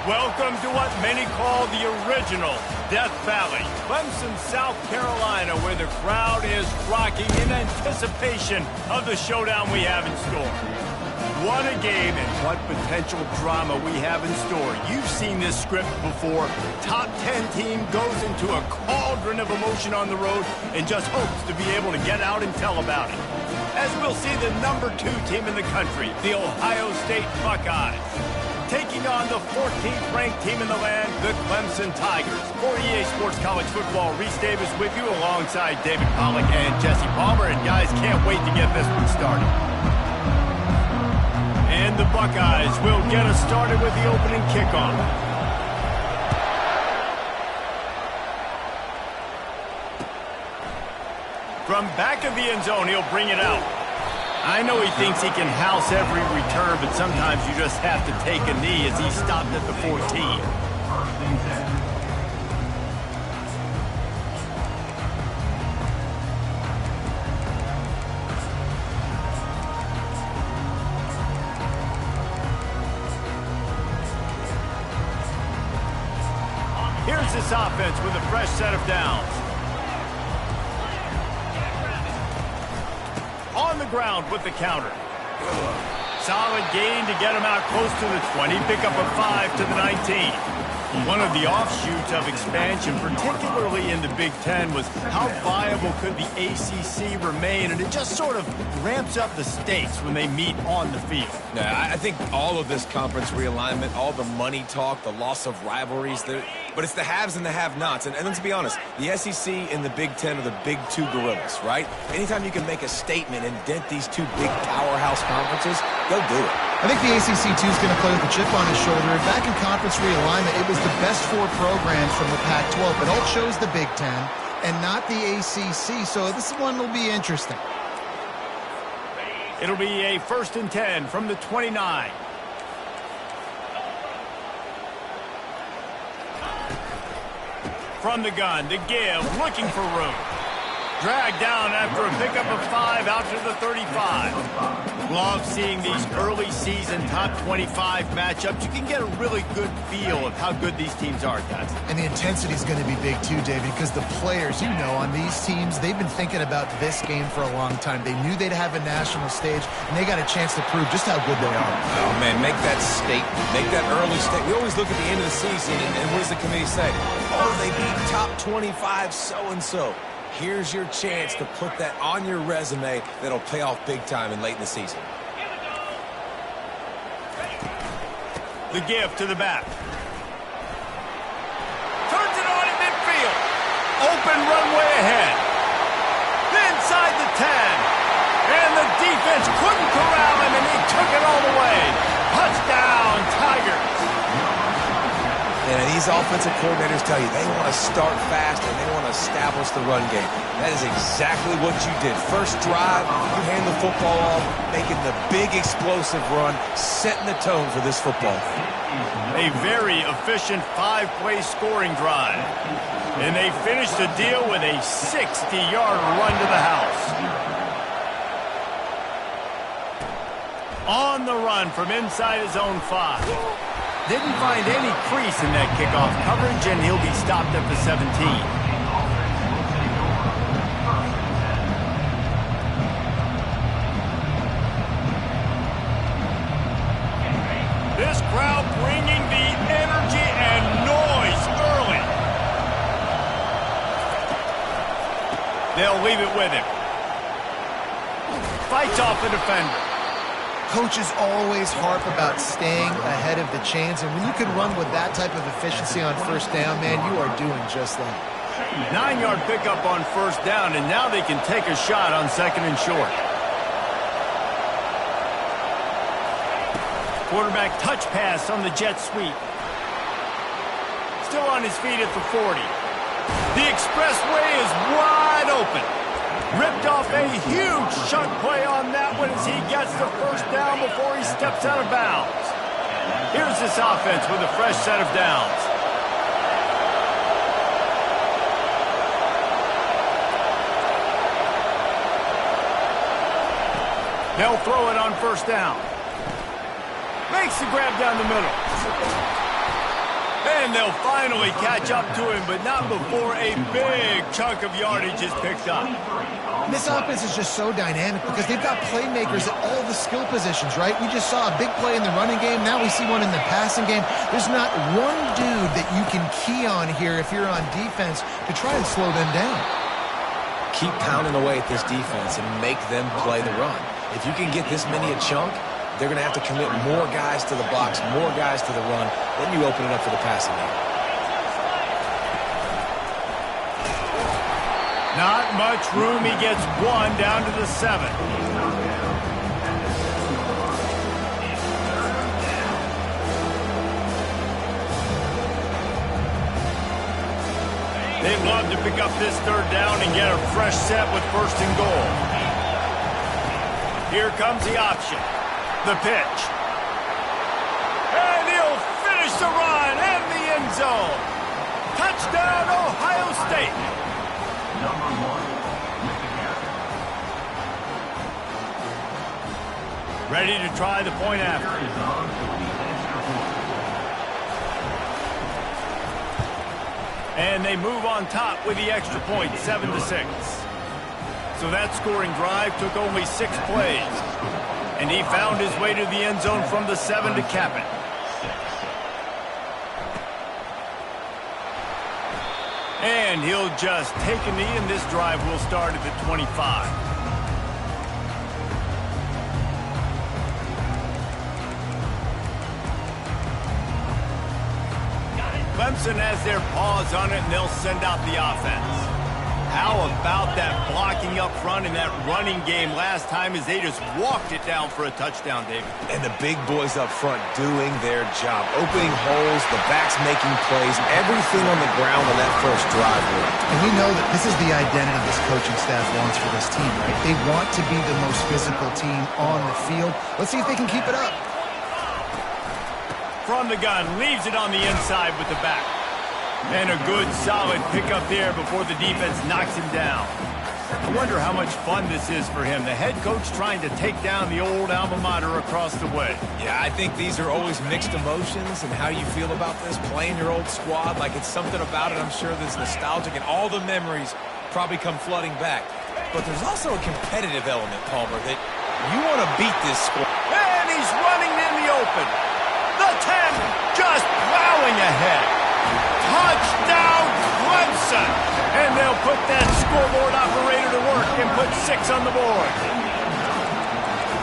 Welcome to what many call the original Death Valley, Clemson, South Carolina, where the crowd is rocking in anticipation of the showdown we have in store. What a game and what potential drama we have in store. You've seen this script before. Top 10 team goes into a cauldron of emotion on the road and just hopes to be able to get out and tell about it. As we'll see the #2 team in the country, the Ohio State Buckeyes, taking on the 14th ranked team in the land, the Clemson Tigers. For EA Sports College Football, Reese Davis with you alongside David Pollack and Jesse Palmer. And guys, can't wait to get this one started. And the Buckeyes will get us started with the opening kickoff. From back of the end zone, he'll bring it out. I know he thinks he can house every return, but sometimes you just have to take a knee as he stopped at the 14. Here's this offense with a fresh set of downs. On the ground with the counter. Solid gain to get him out close to the 20. Pick up a 5 to the 19. One of the offshoots of expansion, particularly in the Big Ten, was how viable could the ACC remain, and it just sort of ramps up the stakes when they meet on the field. Yeah, I think all of this conference realignment, all the money talk, the loss of rivalries, but it's the haves and the have-nots. And let's be honest, the SEC and the Big Ten are the big two gorillas, right? Anytime you can make a statement and dent these two big powerhouse conferences, go do it. I think the ACC, too, is going to play with a chip on his shoulder. Back in conference realignment, it was the best 4 programs from the Pac-12, but all chose the Big Ten and not the ACC, so this one will be interesting. It'll be a 1st and 10 from the 29. From the gun, to give, looking for room. Dragged down after a pickup of 5 out to the 35. Love seeing these early season top 25 matchups. You can get a really good feel of how good these teams are, guys. And the intensity is going to be big too, David, because the players, you know, on these teams, they've been thinking about this game for a long time. They knew they'd have a national stage, and they got a chance to prove just how good they are. Oh, man, make that statement. Make that early statement. We always look at the end of the season, and what does the committee say? Oh, they beat top 25 so-and-so. Here's your chance to put that on your resume that'll pay off big time and late in the season. The give to the back. Turns it on in midfield. Open runway ahead. Inside the 10. And the defense couldn't corral him, and he took it all the way. Touchdown, Tigers. And these offensive coordinators tell you they want to start fast and they want to establish the run game. That is exactly what you did. First drive, you hand the football off, making the big explosive run, setting the tone for this football game. A very efficient 5-play scoring drive. And they finished the deal with a 60-yard run to the house. On the run from inside his own 5. Didn't find any crease in that kickoff coverage, and he'll be stopped at the 17. This crowd bringing the energy and noise early. They'll leave it with him. Fights off the defender. Coaches always harp about staying ahead of the chains, and when you can run with that type of efficiency on first down, man, you are doing just that. 9-yard pickup on first down, and now they can take a shot on 2nd and short. Quarterback touch pass on the jet sweep. Still on his feet at the 40. The expressway is wide open. Ripped off a huge chunk play on that one as he gets the first down before he steps out of bounds. Here's this offense with a fresh set of downs. They'll throw it on first down. Makes the grab down the middle. And they'll finally catch up to him, but not before a big chunk of yardage is picked up. This offense is just so dynamic because they've got playmakers at all the skill positions, right? We just saw a big play in the running game. Now we see one in the passing game. There's not one dude that you can key on here if you're on defense to try and slow them down. Keep pounding away at this defense and make them play the run. If you can get this many a chunk, they're going to have to commit more guys to the box, more guys to the run. Then you open it up for the passing game. Not much room. He gets one down to the 7. They'd love to pick up this 3rd down and get a fresh set with 1st and goal. Here comes the option. The pitch. And he'll finish the run in the end zone. Touchdown, Ohio State. Ready to try the point after. And they move on top with the extra point, 7-6. So that scoring drive took only 6 plays. And he found his way to the end zone from the 7 to cap it. And he'll just take a knee, and this drive will start at the 25. Clemson has their paws on it, and they'll send out the offense. How about that blocking up front and that running game last time as they just walked it down for a touchdown, David? And the big boys up front doing their job. Opening holes, the backs making plays, everything on the ground on that first drive. And we know that this is the identity this coaching staff wants for this team, right? They want to be the most physical team on the field. Let's see if they can keep it up. From the gun, leaves it on the inside with the back. And a good, solid pickup there before the defense knocks him down. I wonder how much fun this is for him. The head coach trying to take down the old alma mater across the way. Yeah, I think these are always mixed emotions, and how you feel about this, playing your old squad, like it's something about it, I'm sure, that's nostalgic, and all the memories probably come flooding back. But there's also a competitive element, Palmer, that you want to beat this squad. And he's running in the open. The 10 just plowing ahead. Touchdown, Clemson! And they'll put that scoreboard operator to work and put 6 on the board.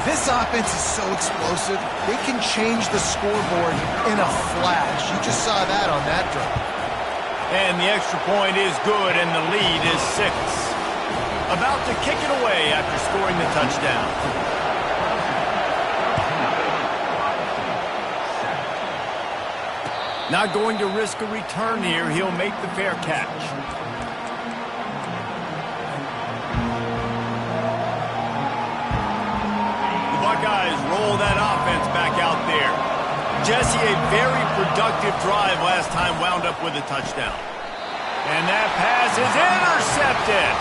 This offense is so explosive, they can change the scoreboard in a flash. You just saw that on that drive. And the extra point is good, and the lead is 6. About to kick it away after scoring the touchdown. Not going to risk a return here. He'll make the fair catch. The Buckeyes roll that offense back out there. Jesse, a very productive drive last time, wound up with a touchdown. And that pass is intercepted.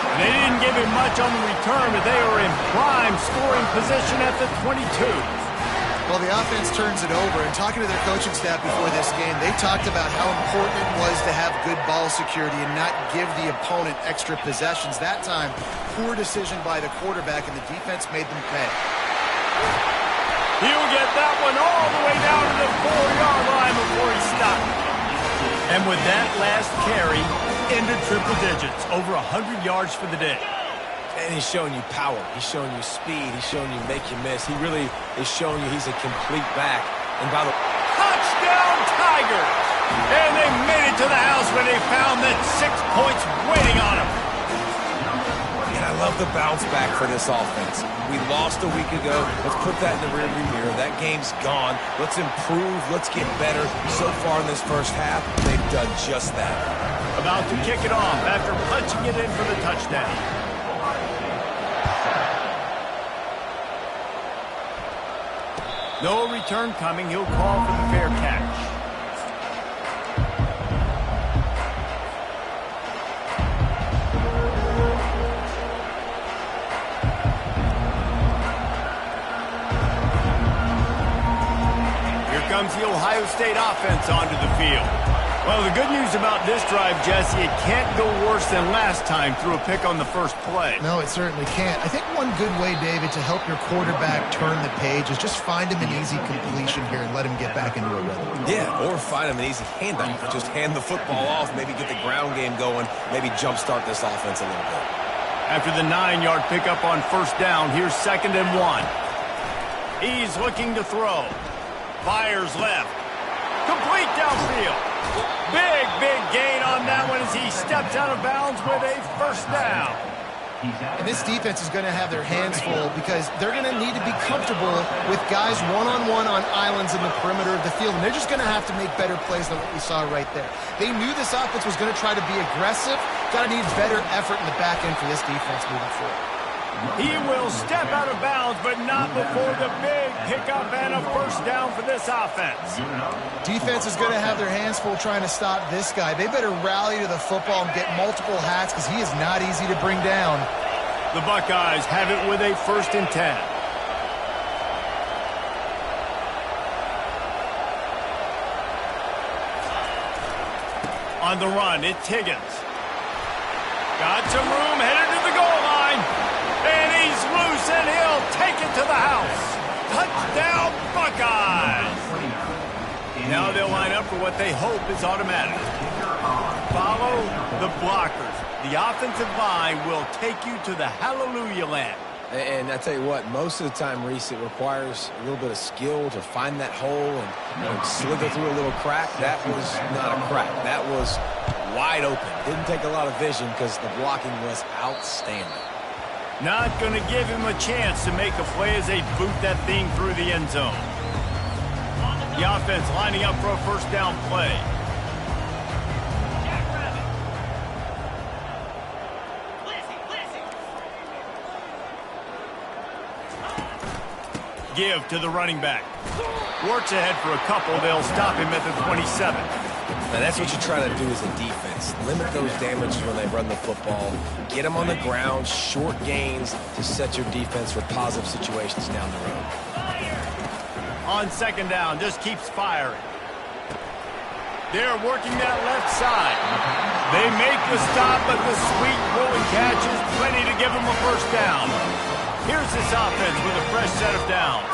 And they didn't give him much on the return, but they were in prime scoring position at the 22. Well, the offense turns it over, and talking to their coaching staff before this game, they talked about how important it was to have good ball security and not give the opponent extra possessions. That time, poor decision by the quarterback, and the defense made them pay. He'll get that one all the way down to the 4-yard line before he stopped. And with that last carry, into triple digits, over 100 yards for the day. And he's showing you power. He's showing you speed. He's showing you make you miss. He really is showing you he's a complete back. And by the way, touchdown, Tigers! And they made it to the house when they found that 6 points waiting on them. and I love the bounce back for this offense. We lost a week ago. Let's put that in the rearview mirror. That game's gone. Let's improve. Let's get better. So far in this first half, they've done just that. About to kick it off after punching it in for the touchdown. No return coming. He'll call for the fair catch. Here comes the Ohio State offense onto the field. Well, the good news about this drive, Jesse, it can't go worse than last time through a pick on the first play. No, it certainly can't. I think one good way, David, to help your quarterback turn the page is just find him an easy completion here and let him get back into a rhythm. Yeah, or find him an easy handoff. Just hand the football off, maybe get the ground game going, maybe jumpstart this offense a little bit. After the 9-yard pickup on first down, here's 2nd and 1. He's looking to throw. Fires left. Complete downfield. Big gain on that one as he steps out of bounds with a first down. And this defense is going to have their hands full because they're going to need to be comfortable with guys one-on-one on islands in the perimeter of the field. And they're just going to have to make better plays than what we saw right there. They knew this offense was going to try to be aggressive. Got to need better effort in the back end for this defense moving forward. He will step out of bounds, but not before the big pickup and a first down for this offense. Defense is going to have their hands full trying to stop this guy. They better rally to the football and get multiple hats because he is not easy to bring down. The Buckeyes have it with a 1st and 10. On the run, it's Higgins. Got some room, headed to the goal line. And he's loose, and he'll take it to the house. Touchdown, Buckeyes! Now they'll line up for what they hope is automatic. Follow the blockers. The offensive line will take you to the hallelujah land. And I tell you what, most of the time, Reese, it requires a little bit of skill to find that hole and slither through a little crack. That was not a crack. That was wide open. Didn't take a lot of vision because the blocking was outstanding. Not going to give him a chance to make a play as they boot that thing through the end zone. The offense lining up for a first down play. Give to the running back. Works ahead for a couple. They'll stop him at the 27. Now that's what you try to do as a defense. Limit those damages when they run the football. Get them on the ground, short gains to set your defense for positive situations down the road. On 2nd down, just keeps firing. They're working that left side. They make the stop, but the sweet rolling catch is plenty to give them a first down. Here's this offense with a fresh set of downs.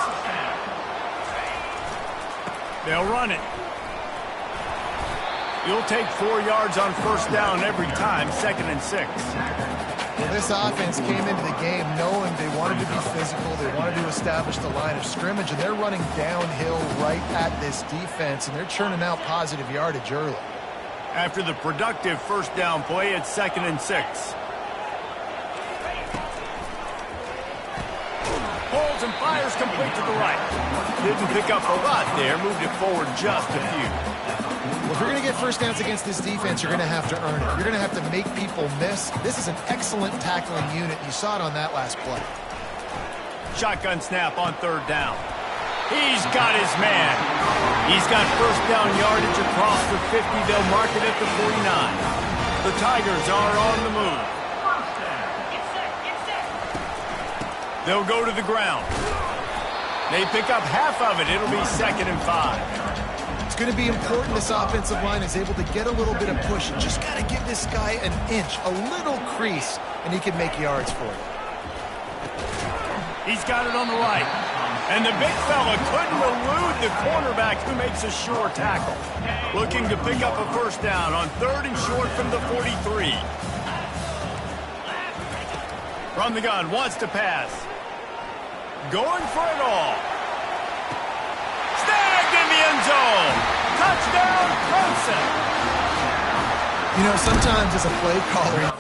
They'll run it. You'll take 4 yards on first down every time, 2nd and 6. Well, this offense came into the game knowing they wanted to be physical, they wanted to establish the line of scrimmage, and they're running downhill right at this defense, and they're churning out positive yardage early. After the productive first down play, it's 2nd and 6. Holds and fires complete to the right. Didn't pick up a lot there, moved it forward just a few. Well, if you're going to get first downs against this defense, you're going to have to earn it. You're going to have to make people miss. This is an excellent tackling unit. You saw it on that last play. Shotgun snap on 3rd down. He's got his man. He's got first down yardage across the 50. They'll mark it at the 49. The Tigers are on the move. They'll go to the ground. They pick up half of it. It'll be 2nd and 5. It's going to be important this offensive line is able to get a little bit of push. You just got to give this guy an inch, a little crease, and he can make yards for you. He's got it on the right. And the big fella couldn't elude the cornerback who makes a sure tackle. Looking to pick up a first down on 3rd and short from the 43. From the gun, wants to pass. Going for it all. Snagged in the end zone. Touchdown, Clemson. You know, sometimes as a play caller,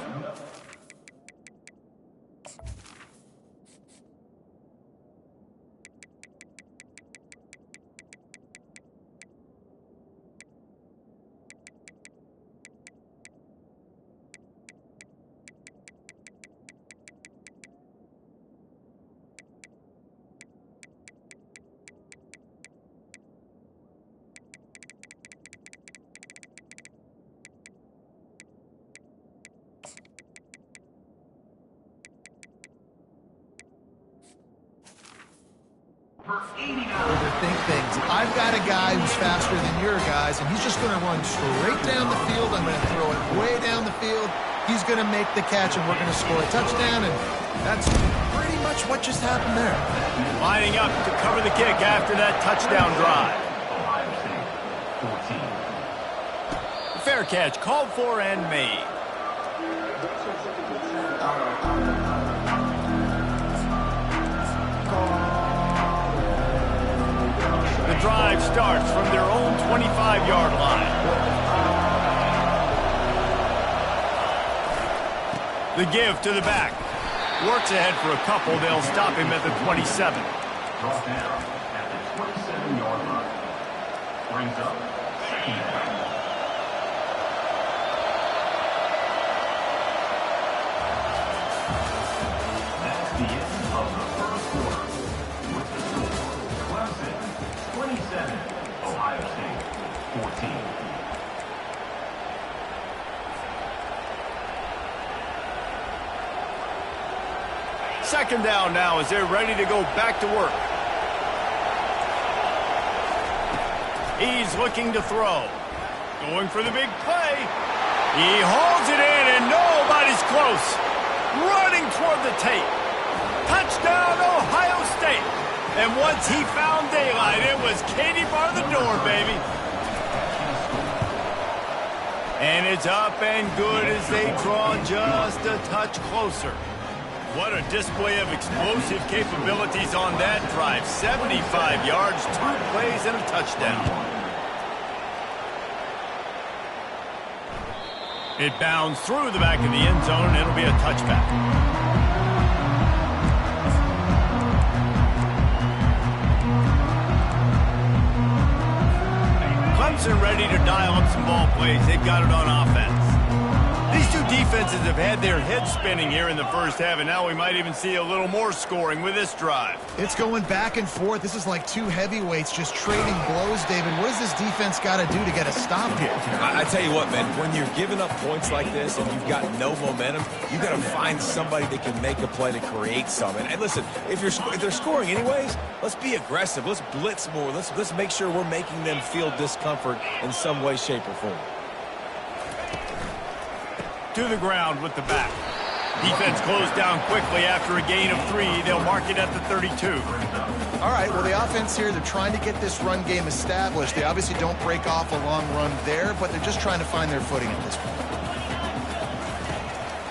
things. I've got a guy who's faster than your guys, and he's just going to run straight down the field. I'm going to throw it way down the field. He's going to make the catch, and we're going to score a touchdown, and that's pretty much what just happened there. Lining up to cover the kick after that touchdown drive. Fair catch called for and made. The drive starts from their own 25-yard line. The give to the back. Works ahead for a couple. They'll stop him at the 27. Brought down at the 27-yard line. Brings up second down. That's the end of the first quarter. With the score, Clemson 27, Ohio State 14. Second down now as they're ready to go back to work. He's looking to throw. Going for the big play. He hauls it in and nobody's close. Running toward the tape. Touchdown, Ohio State. And once he found daylight, it was Katie bar the door, baby. And it's up and good as they draw just a touch closer. What a display of explosive capabilities on that drive. 75 yards, 2 plays, and a touchdown. It bounds through the back of the end zone, and it'll be a touchback. Clemson ready to dial up some ball plays. They've got it on offense. These two defenses have had their heads spinning here in the first half, and now we might even see a little more scoring with this drive. It's going back and forth. This is like two heavyweights just trading blows, David. What does this defense got to do to get a stop here? I tell you what, man, when you're giving up points like this and you've got no momentum, you got to find somebody that can make a play to create something. And listen, if they're scoring anyways, let's be aggressive. Let's blitz more. Let's make sure we're making them feel discomfort in some way, shape, or form. To the ground with the back. Defense closed down quickly after a gain of 3. They'll mark it at the 32. All right, well, the offense here, they're trying to get this run game established. They obviously don't break off a long run there, but they're just trying to find their footing at this point.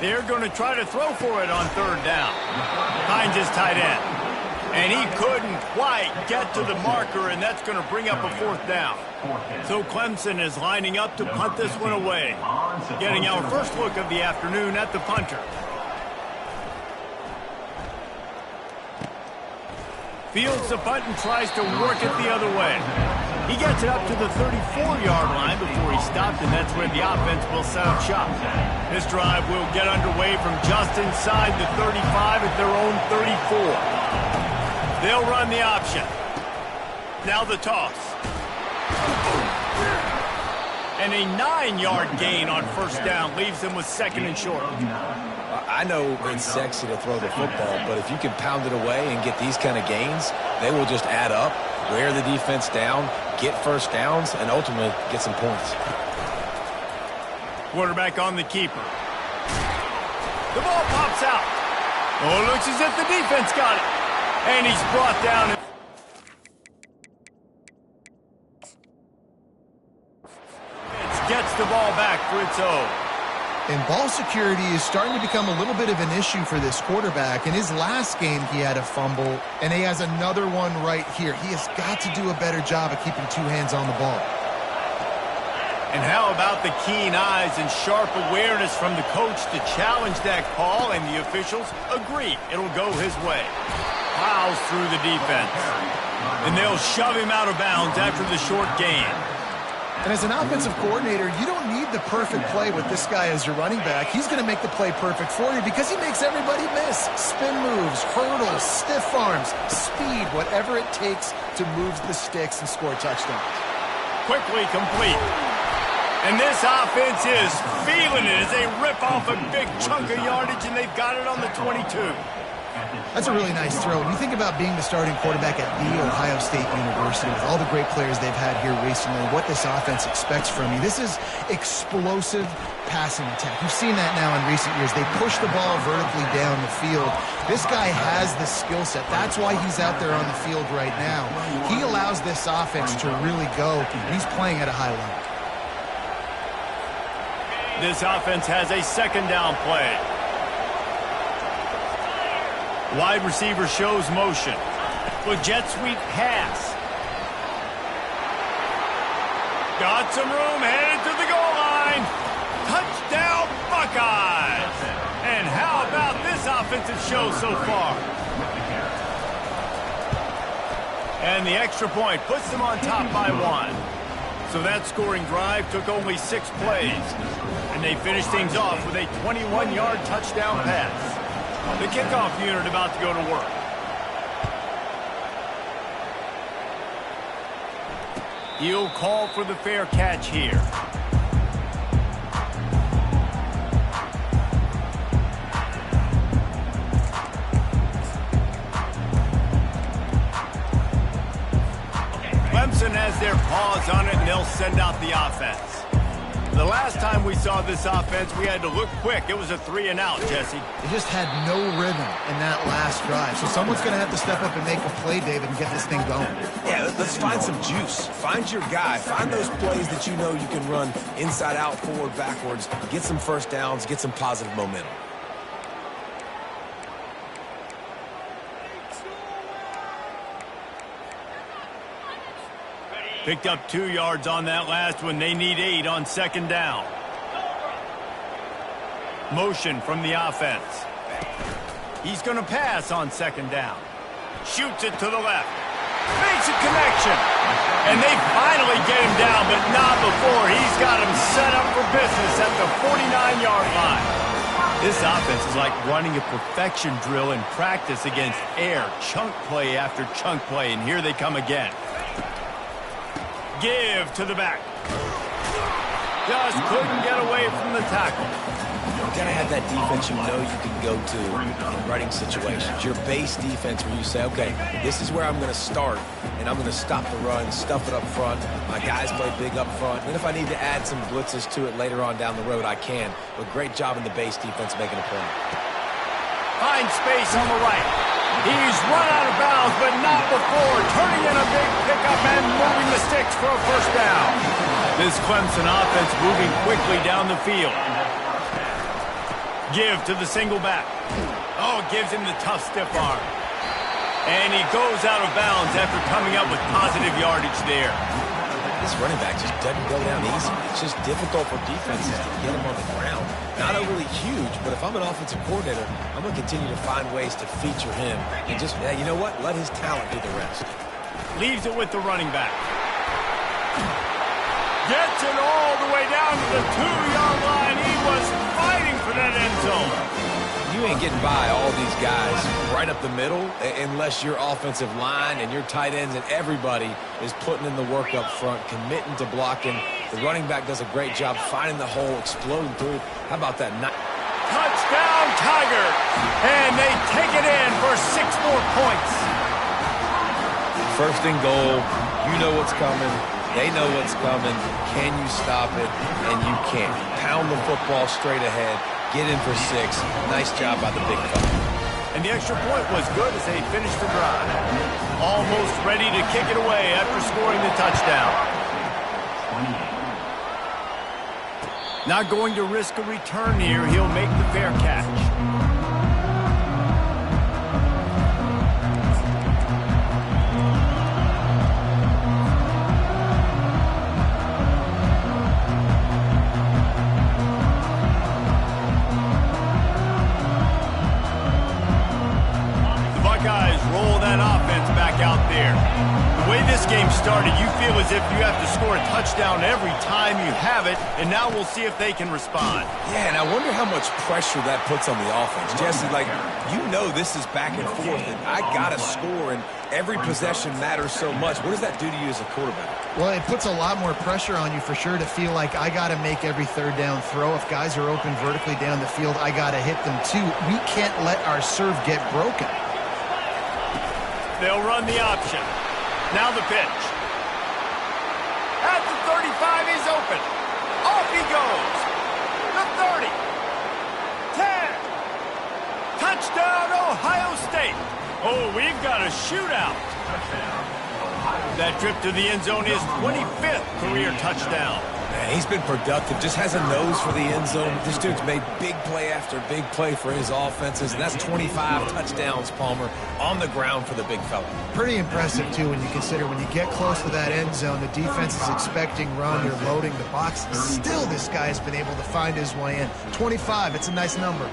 They're going to try to throw for it on third down. Hines is tight end. And he couldn't quite get to the marker, and that's going to bring up a fourth down. So Clemson is lining up to punt this one away. Getting our first look of the afternoon at the punter. Fields the punt and tries to work it the other way. He gets it up to the 34-yard line before he stopped, and that's where the offense will set up shop. This drive will get underway from just inside the 35 at their own 34. They'll run the option. Now the toss. And a 9-yard gain on first down leaves them with second and short. I know it's sexy to throw the football, but if you can pound it away and get these kind of gains, they will just add up, wear the defense down, get first downs, and ultimately get some points. Quarterback on the keeper. The ball pops out. Oh, it looks as if the defense got it. And he's brought down. Gets the ball back for its own. And ball security is starting to become a little bit of an issue for this quarterback. In his last game, he had a fumble, and he has another one right here. He has got to do a better job of keeping 2 hands on the ball. And how about the keen eyes and sharp awareness from the coach to challenge that call, and the officials agree it'll go his way. Plows through the defense. And they'll shove him out of bounds after the short gain. And as an offensive coordinator, you don't need the perfect play with this guy as your running back. He's going to make the play perfect for you because he makes everybody miss. Spin moves, hurdles, stiff arms, speed, whatever it takes to move the sticks and score touchdowns. Quickly complete. And this offense is feeling it as they rip off a big chunk of yardage, and they've got it on the 22. That's a really nice throw. When you think about being the starting quarterback at The Ohio State University, with all the great players they've had here recently, what this offense expects from you, this is explosive passing attack. You've seen that now in recent years. They push the ball vertically down the field. This guy has the skill set. That's why he's out there on the field right now. He allows this offense to really go, and he's playing at a high level. This offense has a second down play. Wide receiver shows motion. With jet sweep pass. Got some room, headed to the goal line. Touchdown, Buckeyes! And how about this offensive show so far? And the extra point puts them on top by 1. So that scoring drive took only 6 plays. And they finished things off with a 21-yard touchdown pass. The kickoff unit about to go to work. He'll call for the fair catch here. Clemson has their paws on it, and they'll send out the offense. The last time we saw this offense, we had to look quick. It was a 3-and-out, Jesse. They just had no rhythm in that last drive. So someone's going to have to step up and make a play, David, and get this thing going. Yeah, let's find some juice. Find your guy. Find those plays that you know you can run inside out, forward, backwards. Get some first downs. Get some positive momentum. Picked up 2 yards on that last one. They need 8 on second down. Motion from the offense. He's going to pass on second down. Shoots it to the left. Makes a connection. And they finally get him down, but not before. He's got him set up for business at the 49-yard line. This offense is like running a perfection drill in practice against air. Chunk play after chunk play, and here they come again. Give to the back. Just couldn't get away from the tackle. You gotta have that defense you know you can go to in running situations. Your base defense where you say, okay, this is where I'm gonna start, and I'm gonna stop the run, stuff it up front. My guys play big up front. And if I need to add some blitzes to it later on down the road, I can. But great job in the base defense making a play. Finds space on the right. He's run out of bounds, but not before. Turning in a big pickup and moving the sticks for a first down. This Clemson offense moving quickly down the field. Give to the single back. Oh, gives him the tough stiff arm. And he goes out of bounds after coming up with positive yardage there. This running back just doesn't go down easy. It's just difficult for defenses to get him on the ground. Not overly huge, but if I'm an offensive coordinator, I'm going to continue to find ways to feature him. And just, you know what? Let his talent do the rest. Leaves it with the running back. Gets it all the way down to the 2-yard line. He was fighting for that end zone. You ain't getting by all these guys right up the middle unless your offensive line and your tight ends and everybody is putting in the work up front, committing to blocking. The running back does a great job finding the hole, exploding through. How about that? Touchdown, Tigers! And they take it in for 6 more points. First and goal. You know what's coming. They know what's coming. Can you stop it? And you can't. Pound the football straight ahead. Get in for 6. Nice job by the big fella. And the extra point was good as they finished the drive. Almost ready to kick it away after scoring the touchdown. Not going to risk a return here. He'll make the fair catch. Roll that offense back out there. The way this game started, started, you feel as if you have to score a touchdown every time you have it, and now we'll see if they can respond. Yeah, and I wonder how much pressure that puts on the offense. Jesse, like, you know this is back and forth, and I got to score, and every possession matters so much. What does that do to you as a quarterback? Well, it puts a lot more pressure on you for sure to feel like I got to make every third down throw. If guys are open vertically down the field, I got to hit them too. We can't let our serve get broken. They'll run the option. Now the pitch. At the 35, he's open. Off he goes. The 30. 10. Touchdown, Ohio State. Oh, we've got a shootout. That trip to the end zone is 25th career touchdown. Man, he's been productive, just has a nose for the end zone. This dude's made big play after big play for his offenses, and that's 25 touchdowns, Palmer, on the ground for the big fella. Pretty impressive, too, when you consider when you get close to that end zone, the defense is expecting run, they're loading the box. Still, this guy has been able to find his way in. 25, it's a nice number.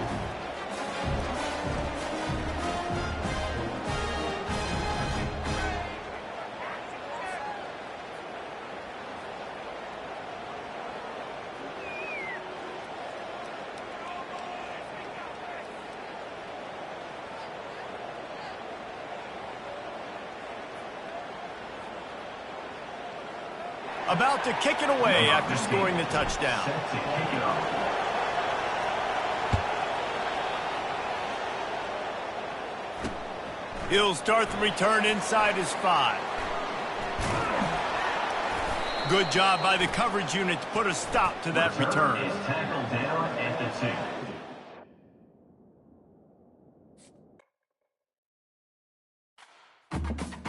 About to kick it away after scoring the touchdown. He'll start the return inside his 5. Good job by the coverage unit to put a stop to that return. Is tackled down at the 2.